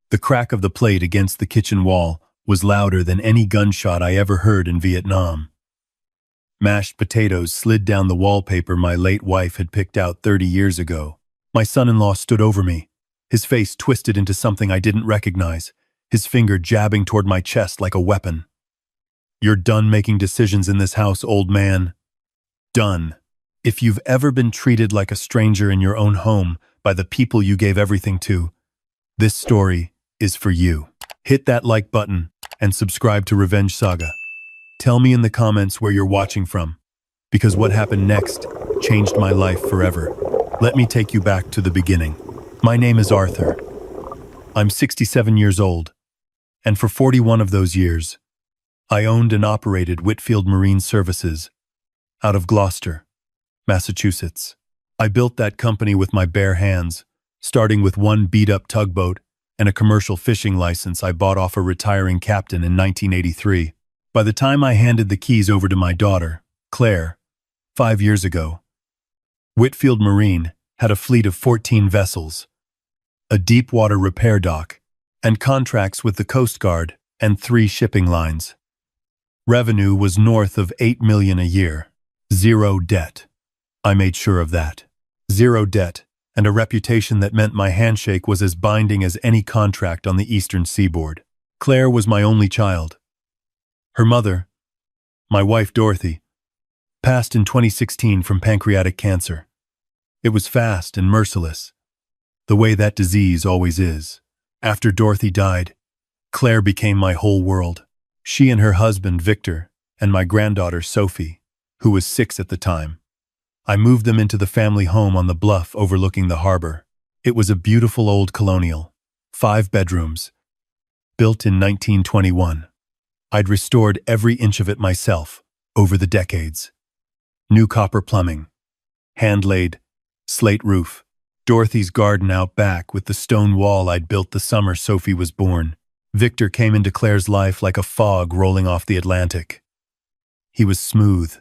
The crack of the plate against the kitchen wall was louder than any gunshot I ever heard in Vietnam. Mashed potatoes slid down the wallpaper my late wife had picked out 30 years ago. My son-in-law stood over me, his face twisted into something I didn't recognize, his finger jabbing toward my chest like a weapon. "You're done making decisions in this house, old man. Done. If you've ever been treated like a stranger in your own home by the people you gave everything to, this story is for you." Hit that like button and subscribe to Revenge Saga. Tell me in the comments where you're watching from, because what happened next changed my life forever. Let me take you back to the beginning. My name is Arthur. I'm 67 years old, and for 41 of those years, I owned and operated Whitfield Marine Services out of Gloucester, Massachusetts. I built that company with my bare hands, starting with one beat-up tugboat and a commercial fishing license I bought off a retiring captain in 1983. By the time I handed the keys over to my daughter, Claire, 5 years ago, Whitfield Marine had a fleet of 14 vessels, a deep-water repair dock, and contracts with the Coast Guard and 3 shipping lines. Revenue was north of $8 million a year. Zero debt. I made sure of that. Zero debt, and a reputation that meant my handshake was as binding as any contract on the eastern seaboard. Claire was my only child. Her mother, my wife Dorothy, passed in 2016 from pancreatic cancer. It was fast and merciless, the way that disease always is. After Dorothy died, Claire became my whole world. She and her husband, Victor, and my granddaughter, Sophie, who was 6 at the time. I moved them into the family home on the bluff overlooking the harbor. It was a beautiful old colonial, 5 bedrooms, built in 1921. I'd restored every inch of it myself over the decades. New copper plumbing, hand-laid, slate roof, Dorothy's garden out back with the stone wall I'd built the summer Sophie was born. Victor came into Claire's life like a fog rolling off the Atlantic. He was smooth.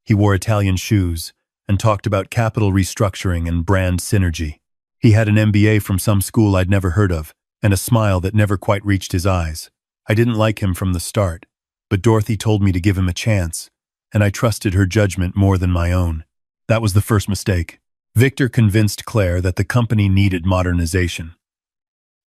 He wore Italian shoes and talked about capital restructuring and brand synergy. He had an MBA from some school I'd never heard of and a smile that never quite reached his eyes. I didn't like him from the start, but Dorothy told me to give him a chance, and I trusted her judgment more than my own. That was the first mistake. Victor convinced Claire that the company needed modernization.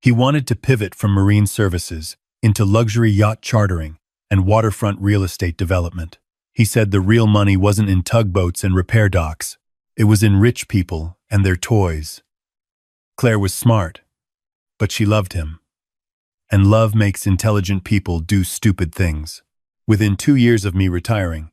He wanted to pivot from marine services into luxury yacht chartering and waterfront real estate development. He said the real money wasn't in tugboats and repair docks. It was in rich people and their toys. Claire was smart, but she loved him. And love makes intelligent people do stupid things. Within 2 years of me retiring,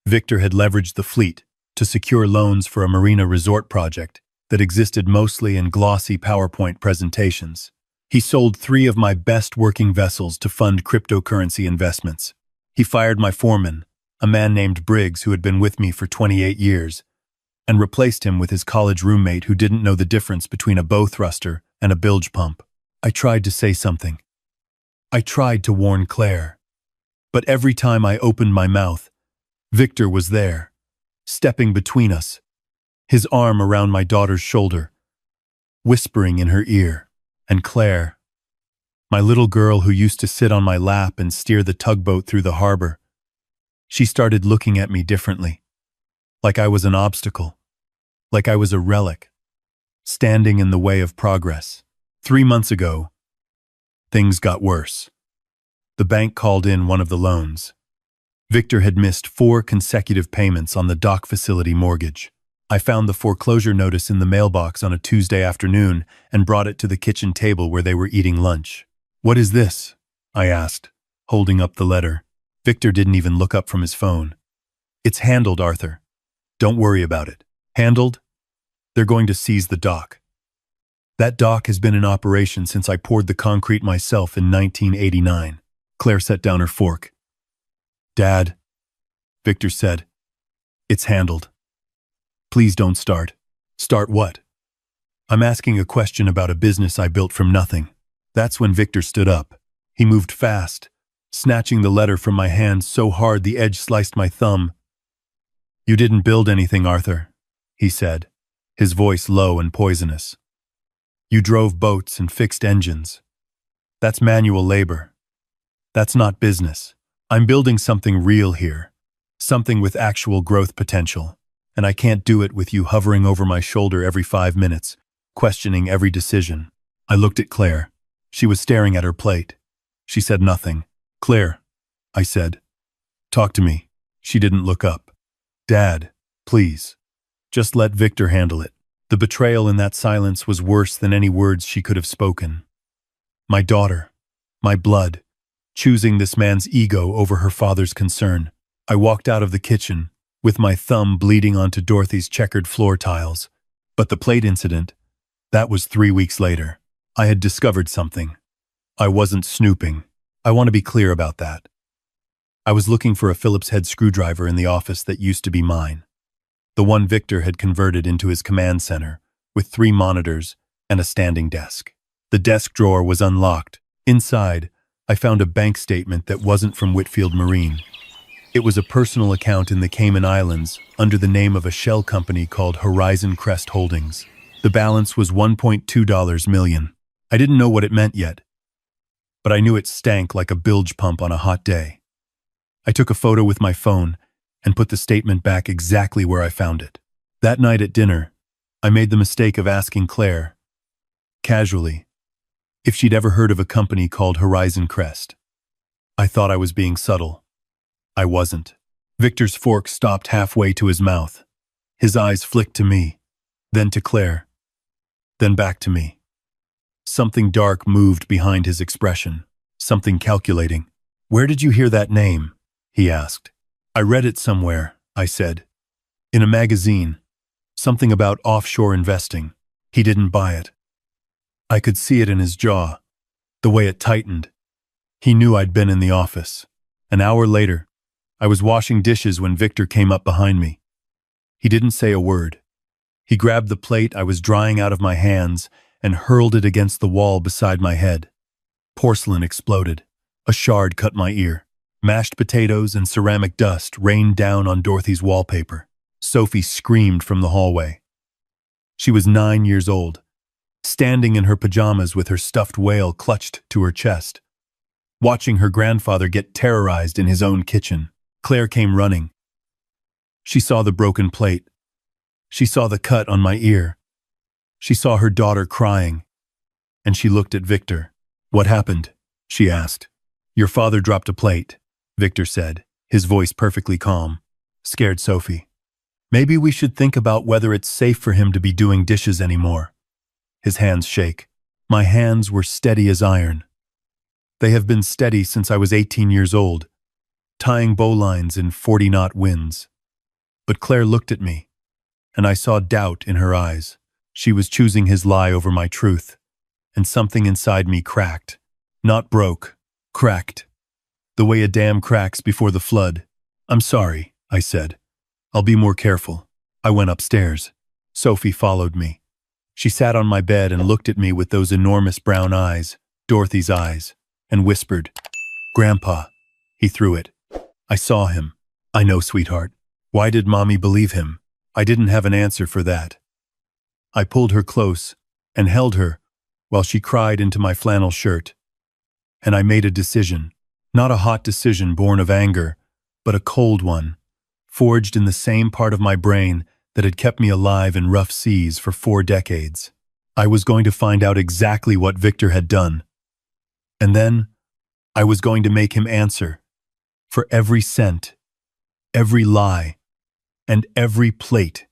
Victor had leveraged the fleet to secure loans for a marina resort project that existed mostly in glossy PowerPoint presentations. He sold 3 of my best working vessels to fund cryptocurrency investments. He fired my foreman, a man named Briggs who had been with me for 28 years, and replaced him with his college roommate who didn't know the difference between a bow thruster and a bilge pump. I tried to say something. I tried to warn Claire. But every time I opened my mouth, Victor was there, stepping between us, his arm around my daughter's shoulder, whispering in her ear. And Claire, my little girl who used to sit on my lap and steer the tugboat through the harbor, she started looking at me differently, like I was an obstacle, like I was a relic, standing in the way of progress. 3 months ago, things got worse. The bank called in one of the loans. Victor had missed 4 consecutive payments on the dock facility mortgage. I found the foreclosure notice in the mailbox on a Tuesday afternoon and brought it to the kitchen table where they were eating lunch. "What is this?" I asked, holding up the letter. Victor didn't even look up from his phone. "It's handled, Arthur. Don't worry about it." "Handled? They're going to seize the dock." "That dock has been in operation since I poured the concrete myself in 1989. Claire set down her fork. "Dad," Victor said, "it's handled. Please don't start." "Start what?" "I'm asking a question about a business I built from nothing." That's when Victor stood up. He moved fast, snatching the letter from my hand so hard the edge sliced my thumb. "You didn't build anything, Arthur," he said, his voice low and poisonous. "You drove boats and fixed engines. That's manual labor. That's not business. I'm building something real here. Something with actual growth potential. And I can't do it with you hovering over my shoulder every 5 minutes, questioning every decision. I looked at Claire. She was staring at her plate. She said nothing. Claire, I said. Talk to me. She didn't look up. Dad, please. Just let Victor handle it. The betrayal in that silence was worse than any words she could have spoken. My daughter, my blood, choosing this man's ego over her father's concern. I walked out of the kitchen, with my thumb bleeding onto Dorothy's checkered floor tiles. But the plate incident, that was 3 weeks later. I had discovered something. I wasn't snooping. I want to be clear about that. I was looking for a Phillips head screwdriver in the office that used to be mine. The one Victor had converted into his command center, with 3 monitors and a standing desk. The desk drawer was unlocked. Inside, I found a bank statement that wasn't from Whitfield Marine. It was a personal account in the Cayman Islands under the name of a shell company called Horizon Crest Holdings. The balance was $1.2 million. I didn't know what it meant yet, but I knew it stank like a bilge pump on a hot day. I took a photo with my phone and put the statement back exactly where I found it. That night at dinner, I made the mistake of asking Claire, casually, if she'd ever heard of a company called Horizon Crest. I thought I was being subtle. I wasn't. Victor's fork stopped halfway to his mouth. His eyes flicked to me, then to Claire, then back to me. Something dark moved behind his expression, something calculating. Where did you hear that name? He asked. I read it somewhere, I said. In a magazine. Something about offshore investing. He didn't buy it. I could see it in his jaw, the way it tightened. He knew I'd been in the office. An hour later, I was washing dishes when Victor came up behind me. He didn't say a word. He grabbed the plate I was drying out of my hands and hurled it against the wall beside my head. Porcelain exploded. A shard cut my ear. Mashed potatoes and ceramic dust rained down on Dorothy's wallpaper. Sophie screamed from the hallway. She was 9 years old, standing in her pajamas with her stuffed whale clutched to her chest, watching her grandfather get terrorized in his own kitchen. Claire came running. She saw the broken plate. She saw the cut on my ear. She saw her daughter crying, and she looked at Victor. What happened? She asked. Your father dropped a plate, Victor said, his voice perfectly calm. Scared Sophie. Maybe we should think about whether it's safe for him to be doing dishes anymore. His hands shake. My hands were steady as iron. They have been steady since I was 18 years old, tying bowlines in 40-knot winds. But Claire looked at me, and I saw doubt in her eyes. She was choosing his lie over my truth, and something inside me cracked. Not broke, cracked. The way a dam cracks before the flood. I'm sorry, I said. I'll be more careful. I went upstairs. Sophie followed me. She sat on my bed and looked at me with those enormous brown eyes, Dorothy's eyes, and whispered, Grandpa. He threw it. I saw him. I know, sweetheart. Why did Mommy believe him? I didn't have an answer for that. I pulled her close and held her while she cried into my flannel shirt. And I made a decision. Not a hot decision born of anger, but a cold one, forged in the same part of my brain that had kept me alive in rough seas for 4 decades. I was going to find out exactly what Victor had done. And then, I was going to make him answer for every cent, every lie, and every plate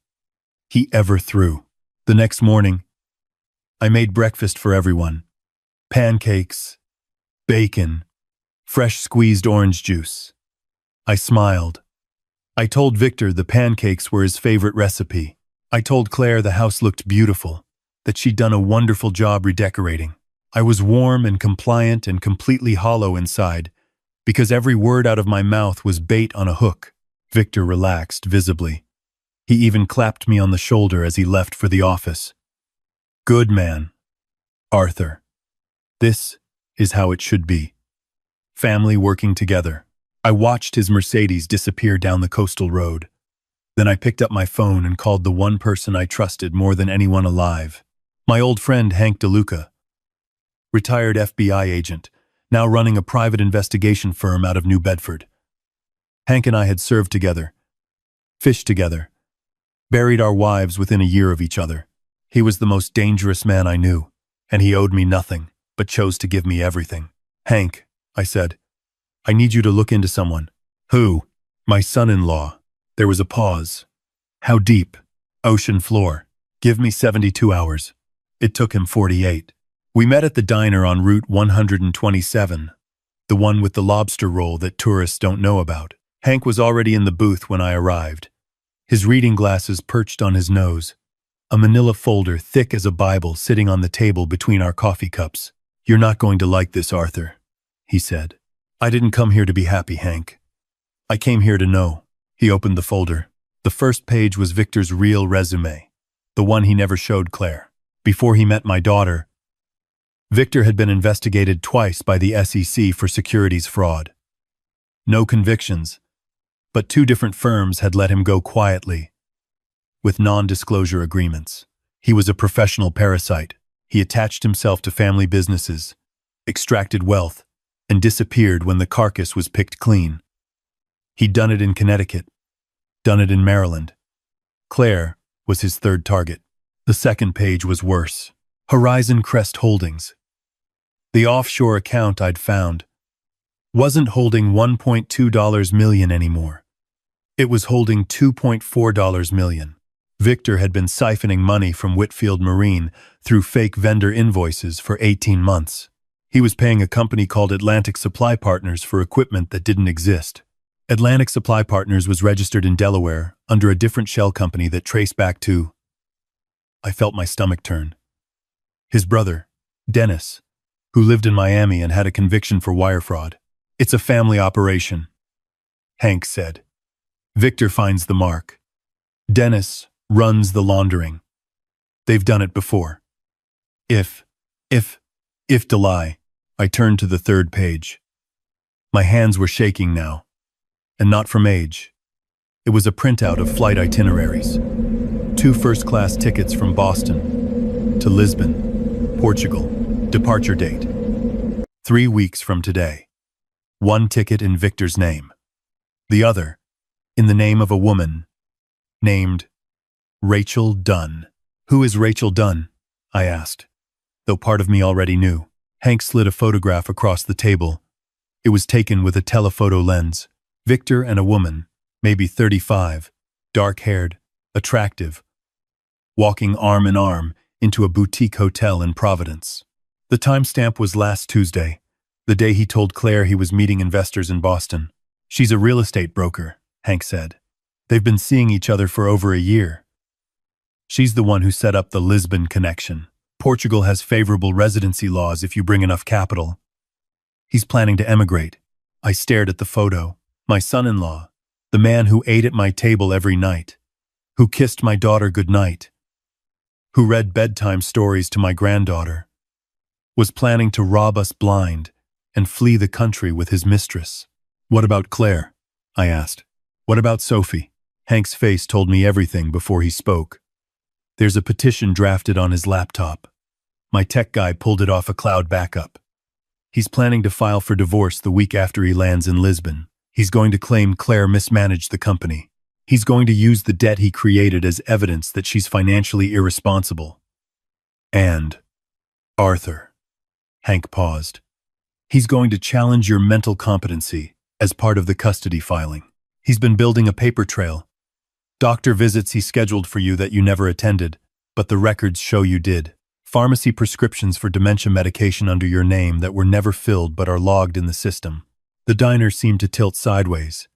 he ever threw. The next morning, I made breakfast for everyone. Pancakes, bacon, fresh squeezed orange juice. I smiled. I told Victor the pancakes were his favorite recipe. I told Claire the house looked beautiful, that she'd done a wonderful job redecorating. I was warm and compliant and completely hollow inside, because every word out of my mouth was bait on a hook. Victor relaxed visibly. He even clapped me on the shoulder as he left for the office. Good man, Arthur. This is how it should be. Family working together. I watched his Mercedes disappear down the coastal road. Then I picked up my phone and called the one person I trusted more than anyone alive. My old friend Hank DeLuca. retired FBI agent, now running a private investigation firm out of New Bedford. Hank and I had served together, fished together, buried our wives within a year of each other. He was the most dangerous man I knew, and he owed me nothing, but chose to give me everything. Hank, I said, I need you to look into someone. Who? My son-in-law. There was a pause. How deep? Ocean floor. Give me 72 hours. It took him 48. We met at the diner on Route 127, the one with the lobster roll that tourists don't know about. Hank was already in the booth when I arrived, his reading glasses perched on his nose, a manila folder thick as a Bible sitting on the table between our coffee cups. You're not going to like this, Arthur, he said. I didn't come here to be happy, Hank. I came here to know. He opened the folder. The first page was Victor's real resume, the one he never showed Claire. Before he met my daughter, Victor had been investigated twice by the SEC for securities fraud. No convictions, but 2 different firms had let him go quietly, with non-disclosure agreements. He was a professional parasite. He attached himself to family businesses, extracted wealth, and disappeared when the carcass was picked clean. He'd done it in Connecticut, done it in Maryland. Claire was his third target. The second page was worse. Horizon Crest Holdings. The offshore account I'd found wasn't holding $1.2 million anymore. It was holding $2.4 million. Victor had been siphoning money from Whitfield Marine through fake vendor invoices for 18 months. He was paying a company called Atlantic Supply Partners for equipment that didn't exist. Atlantic Supply Partners was registered in Delaware under a different shell company that traced back to... I felt my stomach turn. His brother, Dennis, who lived in Miami and had a conviction for wire fraud. It's a family operation, Hank said. Victor finds the mark. Dennis runs the laundering. They've done it before. If to lie, I turned to the third page. My hands were shaking now, and not from age. It was a printout of flight itineraries. 2 first-class tickets from Boston to Lisbon, Portugal. Departure date: 3 weeks from today. 1 ticket in Victor's name. The other in the name of a woman named Rachel Dunn. Who is Rachel Dunn? I asked, though part of me already knew. Hank slid a photograph across the table. It was taken with a telephoto lens. Victor and a woman, maybe 35, dark-haired, attractive, walking arm in arm into a boutique hotel in Providence. The timestamp was last Tuesday, the day he told Claire he was meeting investors in Boston. She's a real estate broker, Hank said. They've been seeing each other for over a year. She's the one who set up the Lisbon connection. Portugal has favorable residency laws if you bring enough capital. He's planning to emigrate. I stared at the photo. My son-in-law, the man who ate at my table every night, who kissed my daughter goodnight, who read bedtime stories to my granddaughter, was planning to rob us blind and flee the country with his mistress. What about Claire? I asked. What about Sophie? Hank's face told me everything before he spoke. There's a petition drafted on his laptop. My tech guy pulled it off a cloud backup. He's planning to file for divorce the week after he lands in Lisbon. He's going to claim Claire mismanaged the company. He's going to use the debt he created as evidence that she's financially irresponsible. And, Arthur, Hank paused. He's going to challenge your mental competency as part of the custody filing. He's been building a paper trail. Doctor visits he scheduled for you that you never attended, but the records show you did. Pharmacy prescriptions for dementia medication under your name that were never filled but are logged in the system. The diner seemed to tilt sideways.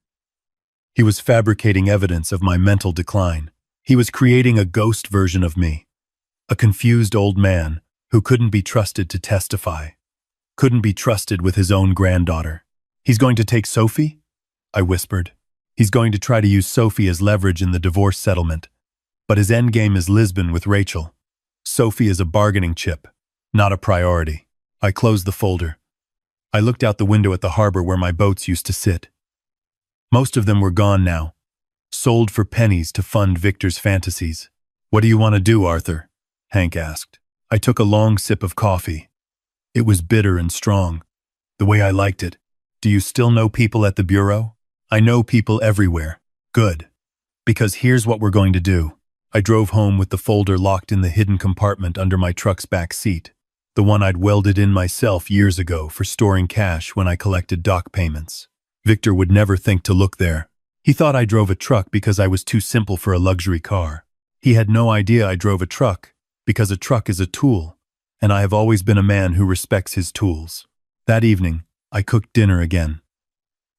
He was fabricating evidence of my mental decline. He was creating a ghost version of me. A confused old man who couldn't be trusted to testify. Couldn't be trusted with his own granddaughter. He's going to take Sophie? I whispered. He's going to try to use Sophie as leverage in the divorce settlement. But his endgame is Lisbon with Rachel. Sophie is a bargaining chip, not a priority. I closed the folder. I looked out the window at the harbor where my boats used to sit. Most of them were gone now, sold for pennies to fund Victor's fantasies. What do you want to do, Arthur? Hank asked. I took a long sip of coffee. It was bitter and strong, the way I liked it. Do you still know people at the bureau? I know people everywhere. Good. Because here's what we're going to do. I drove home with the folder locked in the hidden compartment under my truck's back seat, the one I'd welded in myself years ago for storing cash when I collected dock payments. Victor would never think to look there. He thought I drove a truck because I was too simple for a luxury car. He had no idea I drove a truck because a truck is a tool, and I have always been a man who respects his tools. That evening, I cooked dinner again.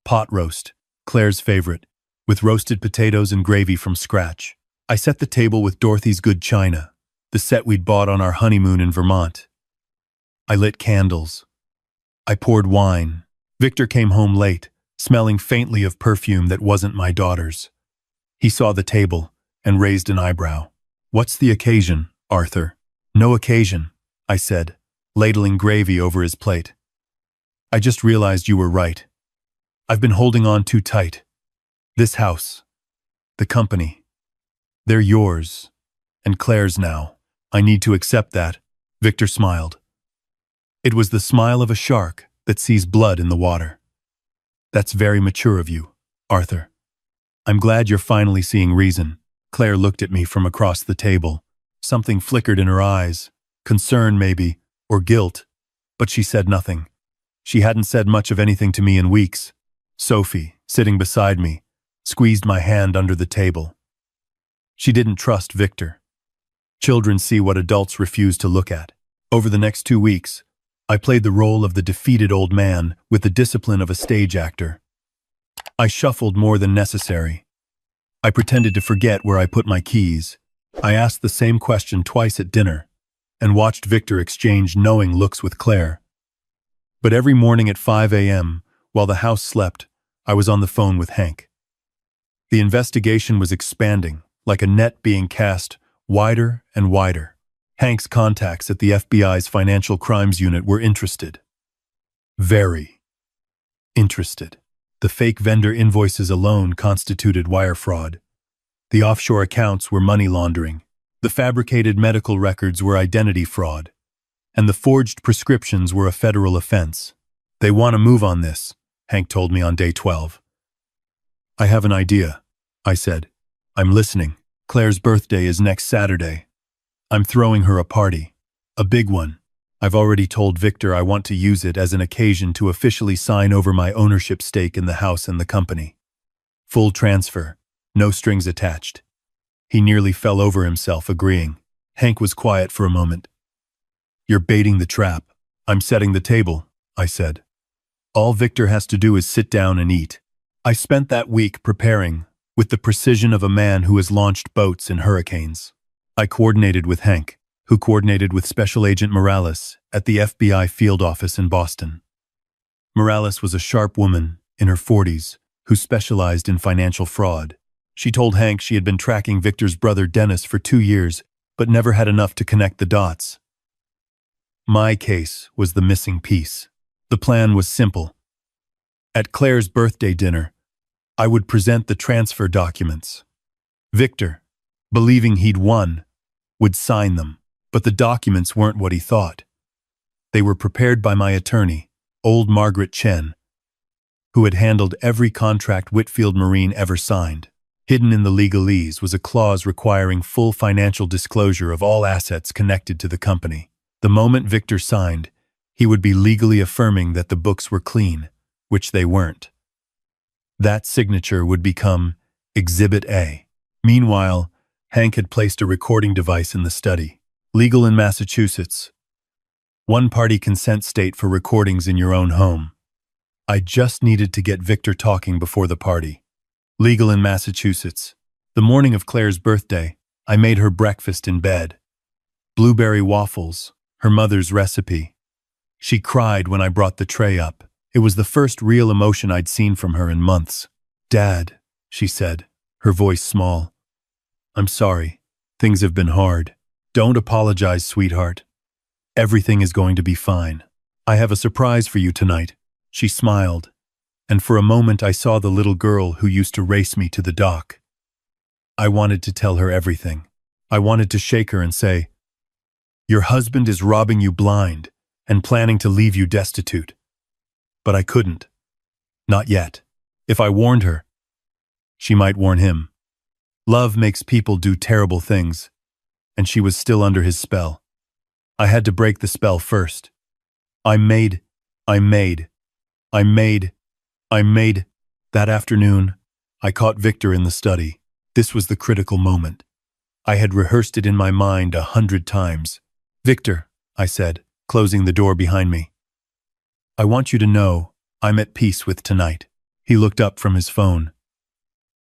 Pot roast, Claire's favorite, with roasted potatoes and gravy from scratch. I set the table with Dorothy's good china, the set we'd bought on our honeymoon in Vermont. I lit candles. I poured wine. Victor came home late, smelling faintly of perfume that wasn't my daughter's. He saw the table and raised an eyebrow. "What's the occasion, Arthur?" "No occasion," I said, ladling gravy over his plate. "I just realized you were right. I've been holding on too tight. This house, the company, they're yours, and Claire's now. I need to accept that." Victor smiled. It was the smile of a shark that sees blood in the water. "That's very mature of you, Arthur. I'm glad you're finally seeing reason." Claire looked at me from across the table. Something flickered in her eyes, concern maybe, or guilt, but she said nothing. She hadn't said much of anything to me in weeks. Sophie, sitting beside me, squeezed my hand under the table. She didn't trust Victor. Children see what adults refuse to look at. Over the next 2 weeks, I played the role of the defeated old man with the discipline of a stage actor. I shuffled more than necessary. I pretended to forget where I put my keys. I asked the same question twice at dinner, and watched Victor exchange knowing looks with Claire. But every morning at 5 a.m., while the house slept, I was on the phone with Hank. The investigation was expanding, like a net being cast wider and wider. Hank's contacts at the FBI's Financial Crimes Unit were interested. Very interested. The fake vendor invoices alone constituted wire fraud. The offshore accounts were money laundering. The fabricated medical records were identity fraud. And the forged prescriptions were a federal offense. "They want to move on this," Hank told me on day 12. "I have an idea," I said. "I'm listening. Claire's birthday is next Saturday. I'm throwing her a party. A big one. I've already told Victor I want to use it as an occasion to officially sign over my ownership stake in the house and the company. Full transfer. No strings attached." He nearly fell over himself, agreeing. Hank was quiet for a moment. "You're baiting the trap." "I'm setting the table," I said. "All Victor has to do is sit down and eat." I spent that week preparing, with the precision of a man who has launched boats in hurricanes. I coordinated with Hank, who coordinated with Special Agent Morales at the FBI field office in Boston. Morales was a sharp woman in her 40s who specialized in financial fraud. She told Hank she had been tracking Victor's brother Dennis for 2 years, but never had enough to connect the dots. My case was the missing piece. The plan was simple. At Claire's birthday dinner, I would present the transfer documents. Victor, believing he'd won, would sign them, but the documents weren't what he thought. They were prepared by my attorney, old Margaret Chen, who had handled every contract Whitfield Marine ever signed. Hidden in the legalese was a clause requiring full financial disclosure of all assets connected to the company. The moment Victor signed, he would be legally affirming that the books were clean, which they weren't. That signature would become Exhibit A. Meanwhile, Hank had placed a recording device in the study. Legal in Massachusetts. One-party consent state for recordings in your own home. I just needed to get Victor talking before the party. Legal in Massachusetts. The morning of Claire's birthday, I made her breakfast in bed. Blueberry waffles, her mother's recipe. She cried when I brought the tray up. It was the first real emotion I'd seen from her in months. "Dad," she said, her voice small. "I'm sorry. Things have been hard. Don't apologize, sweetheart. Everything is going to be fine. I have a surprise for you tonight." She smiled, and for a moment I saw the little girl who used to race me to the dock. I wanted to tell her everything. I wanted to shake her and say, "Your husband is robbing you blind, and planning to leave you destitute. But I couldn't. Not yet. If I warned her, she might warn him. Love makes people do terrible things, and she was still under his spell. I had to break the spell first. I made. That afternoon, I caught Victor in the study. This was the critical moment. I had rehearsed it in my mind 100 times. Victor, I said, closing the door behind me. I want you to know I'm at peace with tonight. He looked up from his phone.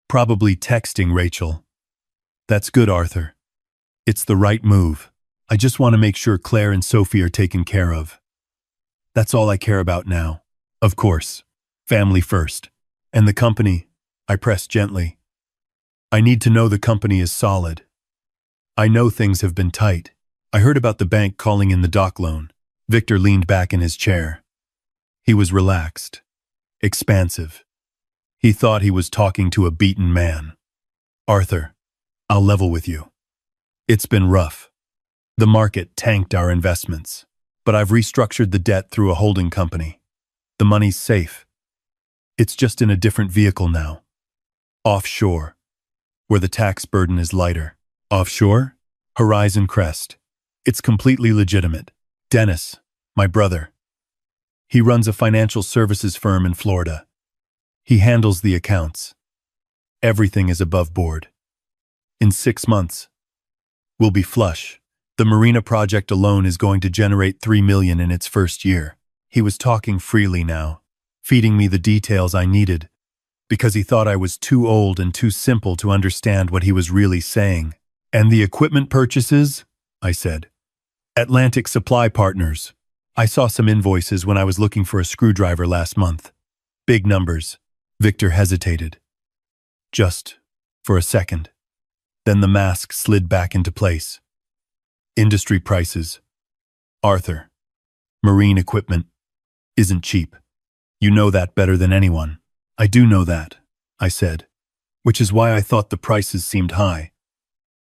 Probably texting Rachel. That's good, Arthur. It's the right move. I just want to make sure Claire and Sophie are taken care of. That's all I care about now. Of course. Family first. And the company, I pressed gently. I need to know the company is solid. I know things have been tight. I heard about the bank calling in the doc loan. Victor leaned back in his chair. He was relaxed, expansive. He thought he was talking to a beaten man. Arthur, I'll level with you. It's been rough. The market tanked our investments, but I've restructured the debt through a holding company. The money's safe. It's just in a different vehicle now. Offshore, where the tax burden is lighter. Offshore? Horizon Crest. It's completely legitimate. Dennis, my brother. He runs a financial services firm in Florida. He handles the accounts. Everything is above board. In 6 months, we'll be flush. The marina project alone is going to generate $3 million in its first year. He was talking freely now, feeding me the details I needed, because he thought I was too old and too simple to understand what he was really saying. And the equipment purchases? I said. Atlantic Supply Partners. I saw some invoices when I was looking for a screwdriver last month. Big numbers. Victor hesitated. Just for a second. Then the mask slid back into place. Industry prices. Arthur, marine equipment isn't cheap. You know that better than anyone. I do know that, I said, which is why I thought the prices seemed high.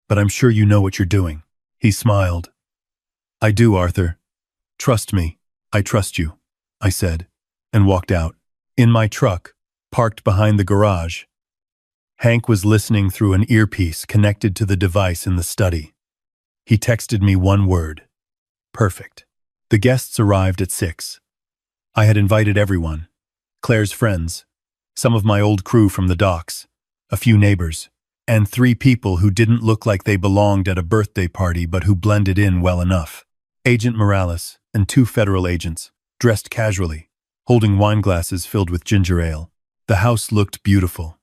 But I'm sure you know what you're doing. He smiled. I do, Arthur. Trust me. I trust you, I said, and walked out. In my truck, parked behind the garage, Hank was listening through an earpiece connected to the device in the study. He texted me one word. Perfect. The guests arrived at 6. I had invited everyone. Claire's friends, some of my old crew from the docks, a few neighbors, and 3 people who didn't look like they belonged at a birthday party but who blended in well enough. Agent Morales and 2 federal agents, dressed casually, holding wine glasses filled with ginger ale. The house looked beautiful.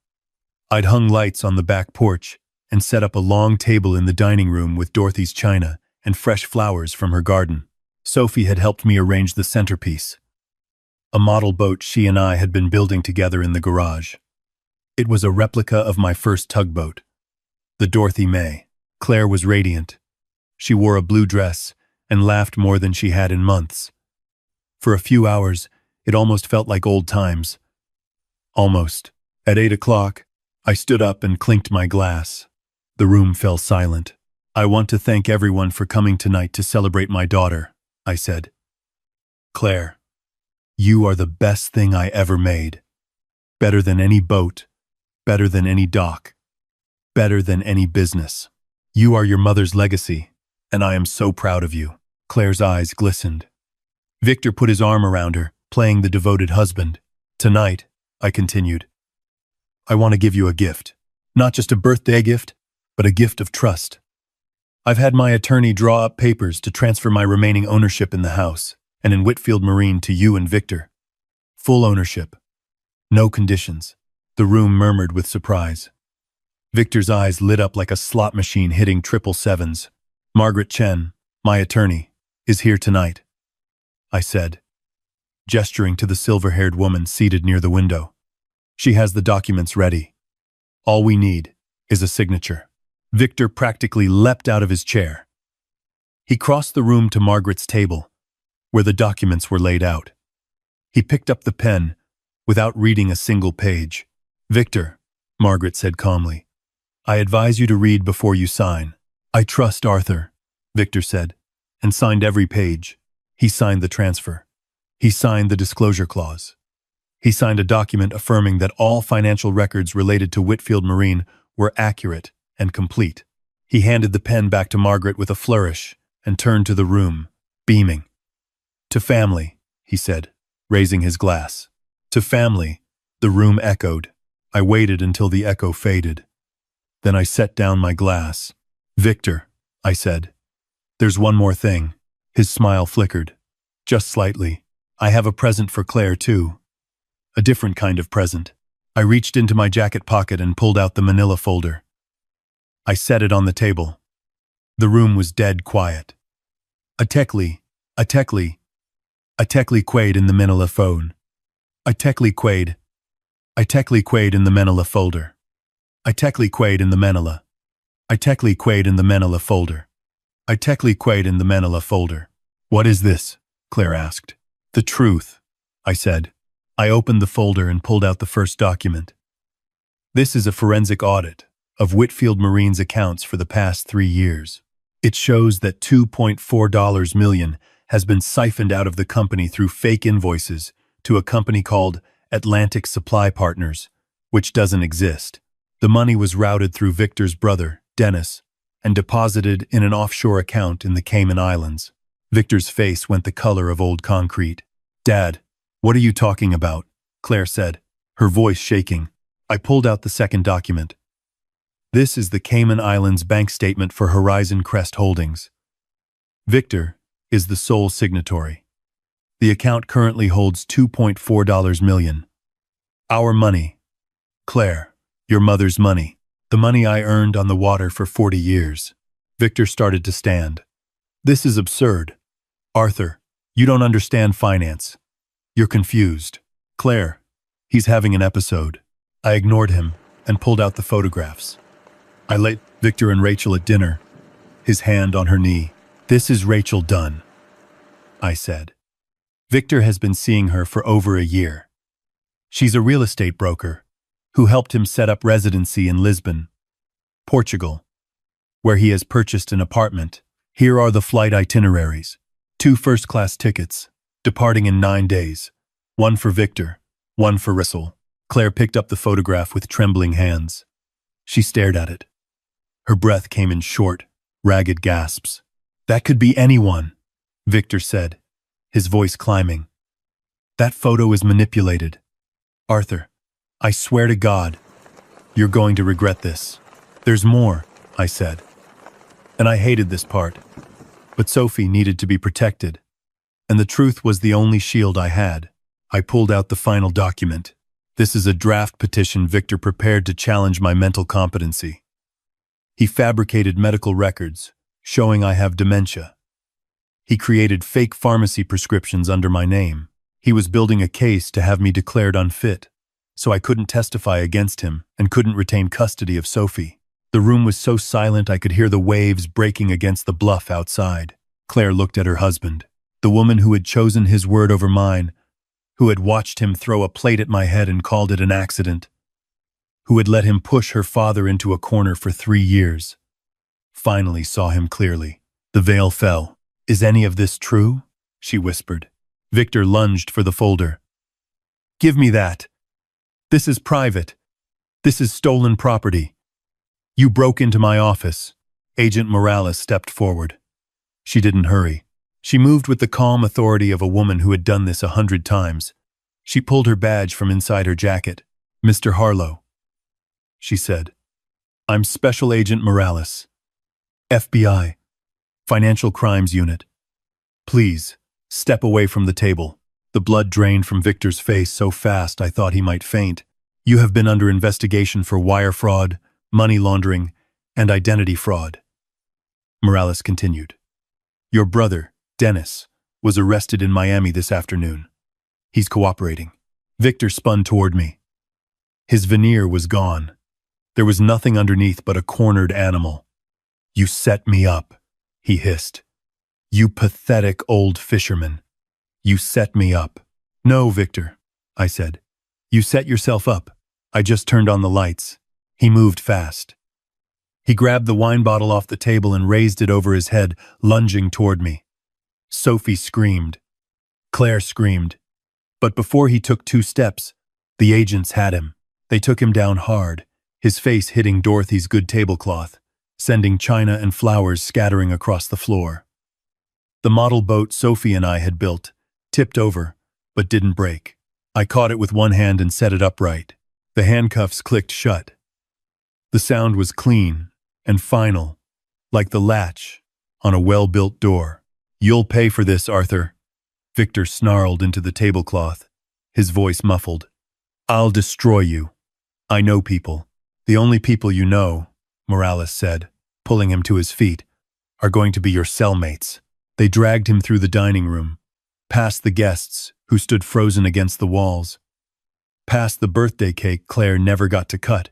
I'd hung lights on the back porch and set up a long table in the dining room with Dorothy's china and fresh flowers from her garden. Sophie had helped me arrange the centerpiece, a model boat she and I had been building together in the garage. It was a replica of my first tugboat, the Dorothy May. Claire was radiant. She wore a blue dress and laughed more than she had in months. For a few hours, it almost felt like old times. Almost. At 8 o'clock, I stood up and clinked my glass. The room fell silent. I want to thank everyone for coming tonight to celebrate my daughter, I said. Claire, you are the best thing I ever made. Better than any boat, better than any dock, better than any business. You are your mother's legacy, and I am so proud of you. Claire's eyes glistened. Victor put his arm around her, playing the devoted husband. Tonight, I continued, I want to give you a gift. Not just a birthday gift, but a gift of trust. I've had my attorney draw up papers to transfer my remaining ownership in the house and in Whitfield Marine to you and Victor. Full ownership. No conditions. The room murmured with surprise. Victor's eyes lit up like a slot machine hitting 777s. Margaret Chen, my attorney, is here tonight, I said, gesturing to the silver-haired woman seated near the window. She has the documents ready. All we need is a signature. Victor practically leapt out of his chair. He crossed the room to Margaret's table, where the documents were laid out. He picked up the pen without reading a single page. Victor, Margaret said calmly, I advise you to read before you sign. I trust Arthur, Victor said, and signed every page. He signed the transfer. He signed the disclosure clause. He signed a document affirming that all financial records related to Whitfield Marine were accurate and complete. He handed the pen back to Margaret with a flourish and turned to the room, beaming. "To family," he said, raising his glass. "To family," the room echoed. I waited until the echo faded. Then I set down my glass. "Victor," I said, "there's one more thing." His smile flickered. "Just slightly. I have a present for Claire, too. A different kind of present." I reached into my jacket pocket and pulled out the manila folder. I set it on the table. The room was dead quiet. A tekli quaid in the manila phone. A tekli quaid in the manila folder. I tekli quaid in the manila. I tekli quaid in the manila folder. I tekli quaid in the manila folder. "What is this?" Claire asked. "The truth," I said. I opened the folder and pulled out the first document. This is a forensic audit of Whitfield Marine's accounts for the past 3 years. It shows that $2.4 million has been siphoned out of the company through fake invoices to a company called Atlantic Supply Partners, which doesn't exist. The money was routed through Victor's brother, Dennis, and deposited in an offshore account in the Cayman Islands. Victor's face went the color of old concrete. "Dad, what are you talking about?" Claire said, her voice shaking. I pulled out the second document. This is the Cayman Islands bank statement for Horizon Crest Holdings. Victor is the sole signatory. The account currently holds $2.4 million. Our money. Claire, your mother's money. The money I earned on the water for 40 years. Victor started to stand. "This is absurd. Arthur, you don't understand finance. You're confused." "Claire, he's having an episode." I ignored him and pulled out the photographs. I laid Victor and Rachel at dinner, his hand on her knee. "This is Rachel Dunn," I said. Victor has been seeing her for over a year. She's a real estate broker who helped him set up residency in Lisbon, Portugal, where he has purchased an apartment. Here are the flight itineraries. 2 first-class tickets, departing in 9 days. 1 for Victor, 1 for Rachel. Claire picked up the photograph with trembling hands. She stared at it. Her breath came in short, ragged gasps. "That could be anyone," Victor said, his voice climbing. "That photo is manipulated. Arthur, I swear to God, you're going to regret this." "There's more," I said. And I hated this part. But Sophie needed to be protected, and the truth was the only shield I had. I pulled out the final document. This is a draft petition Victor prepared to challenge my mental competency. He fabricated medical records, showing I have dementia. He created fake pharmacy prescriptions under my name. He was building a case to have me declared unfit, so I couldn't testify against him and couldn't retain custody of Sophie. The room was so silent I could hear the waves breaking against the bluff outside. Claire looked at her husband, the woman who had chosen his word over mine, who had watched him throw a plate at my head and called it an accident, who had let him push her father into a corner for 3 years. Finally saw him clearly. The veil fell. "Is any of this true?" she whispered. Victor lunged for the folder. "Give me that. This is private. This is stolen property. You broke into my office." Agent Morales stepped forward. She didn't hurry. She moved with the calm authority of a woman who had done this 100 times. She pulled her badge from inside her jacket. "Mr. Harlow," she said. "I'm Special Agent Morales, FBI, Financial Crimes Unit. Please, step away from the table." The blood drained from Victor's face so fast I thought he might faint. "You have been under investigation for wire fraud, money laundering, and identity fraud," Morales continued. "Your brother, Dennis, was arrested in Miami this afternoon. He's cooperating." Victor spun toward me. His veneer was gone. There was nothing underneath but a cornered animal. "You set me up," he hissed. "You pathetic old fisherman. You set me up." "No, Victor," I said. "You set yourself up. I just turned on the lights." He moved fast. He grabbed the wine bottle off the table and raised it over his head, lunging toward me. Sophie screamed. Claire screamed. But before he took 2 steps, the agents had him. They took him down hard, his face hitting Dorothy's good tablecloth, sending china and flowers scattering across the floor. The model boat Sophie and I had built tipped over, but didn't break. I caught it with one hand and set it upright. The handcuffs clicked shut. The sound was clean and final, like the latch on a well-built door. "You'll pay for this, Arthur," Victor snarled into the tablecloth, his voice muffled. "I'll destroy you. I know people. The only people you know," Morales said, pulling him to his feet, "are going to be your cellmates." They dragged him through the dining room, past the guests who stood frozen against the walls, past the birthday cake Claire never got to cut,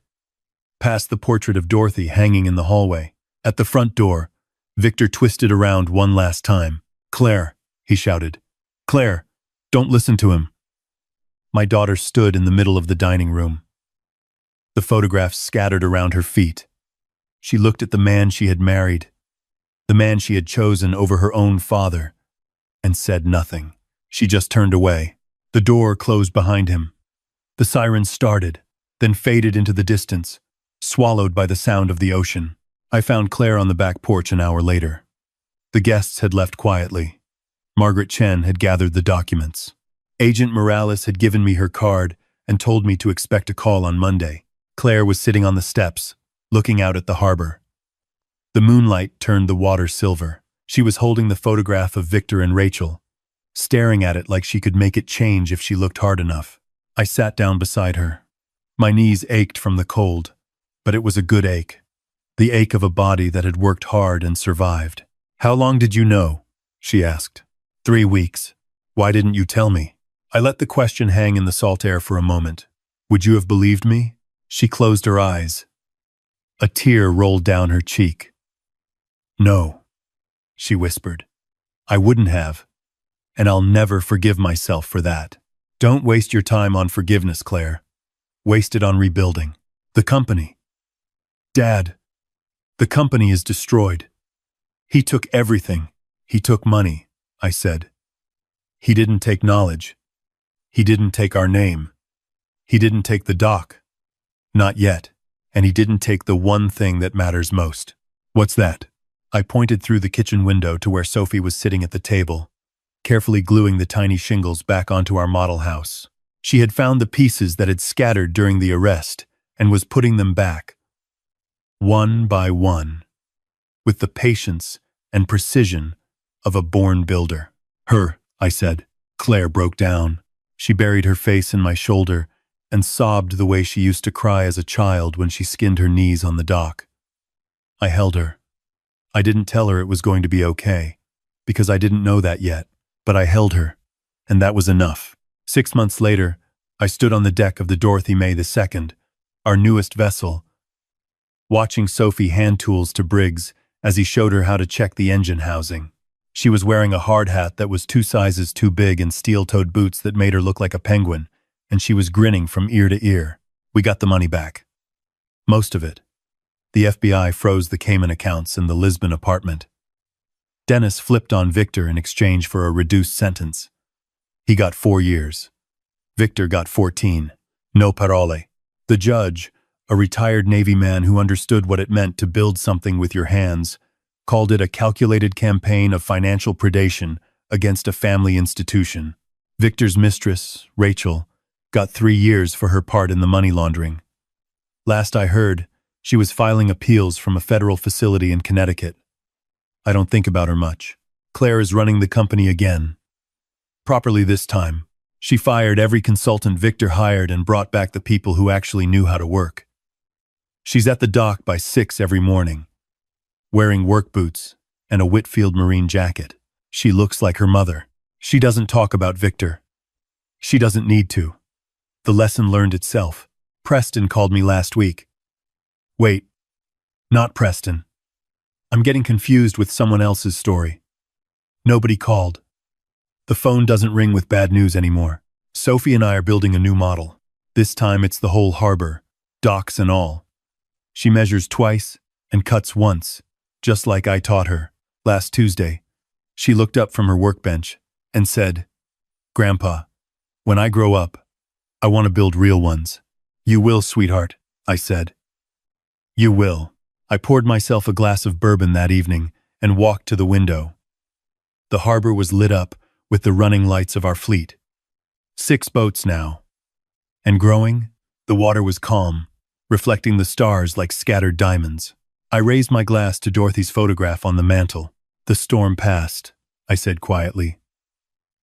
past the portrait of Dorothy hanging in the hallway. At the front door, Victor twisted around one last time. "Claire," he shouted. "Claire, don't listen to him." My daughter stood in the middle of the dining room. The photographs scattered around her feet. She looked at the man she had married, the man she had chosen over her own father, and said nothing. She just turned away. The door closed behind him. The siren started, then faded into the distance, swallowed by the sound of the ocean. I found Claire on the back porch an hour later. The guests had left quietly. Margaret Chen had gathered the documents. Agent Morales had given me her card and told me to expect a call on Monday. Claire was sitting on the steps, looking out at the harbor. The moonlight turned the water silver. She was holding the photograph of Victor and Rachel, staring at it like she could make it change if she looked hard enough. I sat down beside her. My knees ached from the cold, but it was a good ache. The ache of a body that had worked hard and survived. "How long did you know?" she asked. 3 weeks. "Why didn't you tell me?" I let the question hang in the salt air for a moment. "Would you have believed me?" She closed her eyes. A tear rolled down her cheek. "No," she whispered. "I wouldn't have, and I'll never forgive myself for that." Don't waste your time on forgiveness, Claire. Waste it on rebuilding. The company. Dad, the company is destroyed. He took everything. He took money, I said. He didn't take knowledge. He didn't take our name. He didn't take the dock. Not yet. And he didn't take the one thing that matters most. What's that? I pointed through the kitchen window to where Sophie was sitting at the table, carefully gluing the tiny shingles back onto our model house. She had found the pieces that had scattered during the arrest and was putting them back, one by one, with the patience and precision of a born builder. Her, I said. Claire broke down. She buried her face in my shoulder and sobbed the way she used to cry as a child when she skinned her knees on the dock. I held her. I didn't tell her it was going to be okay, because I didn't know that yet, but I held her, and that was enough. 6 months later, I stood on the deck of the Dorothy May II, our newest vessel, watching Sophie hand tools to Briggs as he showed her how to check the engine housing. She was wearing a hard hat that was 2 sizes too big and steel-toed boots that made her look like a penguin, and she was grinning from ear to ear. We got the money back. Most of it. The FBI froze the Cayman accounts in the Lisbon apartment. Dennis flipped on Victor in exchange for a reduced sentence. He got 4 years. Victor got 14. No parole. The judge, a retired Navy man who understood what it meant to build something with your hands, called it a calculated campaign of financial predation against a family institution. Victor's mistress, Rachel, got 3 years for her part in the money laundering. Last I heard, she was filing appeals from a federal facility in Connecticut. I don't think about her much. Claire is running the company again. Properly this time. She fired every consultant Victor hired and brought back the people who actually knew how to work. She's at the dock by 6 every morning, wearing work boots and a Whitfield Marine jacket. She looks like her mother. She doesn't talk about Victor. She doesn't need to. The lesson learned itself. Preston called me last week. Wait, not Preston. I'm getting confused with someone else's story. Nobody called. The phone doesn't ring with bad news anymore. Sophie and I are building a new model. This time it's the whole harbor, docks and all. She measures twice and cuts once, just like I taught her last Tuesday. She looked up from her workbench and said, "Grandpa, when I grow up, I want to build real ones." "You will, sweetheart," I said. "You will." I poured myself a glass of bourbon that evening and walked to the window. The harbor was lit up with the running lights of our fleet. 6 boats now. And growing, the water was calm, reflecting the stars like scattered diamonds. I raised my glass to Dorothy's photograph on the mantel. "The storm passed," I said quietly.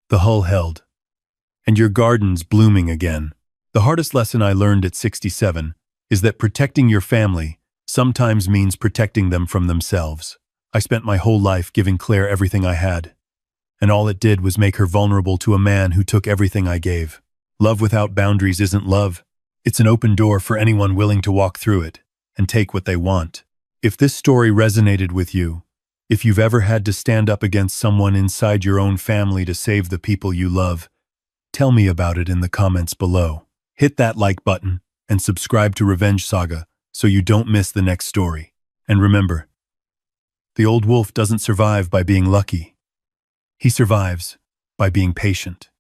"The hull held. And your garden's blooming again." The hardest lesson I learned at 67 is that protecting your family sometimes means protecting them from themselves. I spent my whole life giving Claire everything I had, and all it did was make her vulnerable to a man who took everything I gave. Love without boundaries isn't love. It's an open door for anyone willing to walk through it and take what they want. If this story resonated with you, if you've ever had to stand up against someone inside your own family to save the people you love, tell me about it in the comments below. Hit that like button and subscribe to Revenge Saga so you don't miss the next story. And remember, the old wolf doesn't survive by being lucky. He survives by being patient.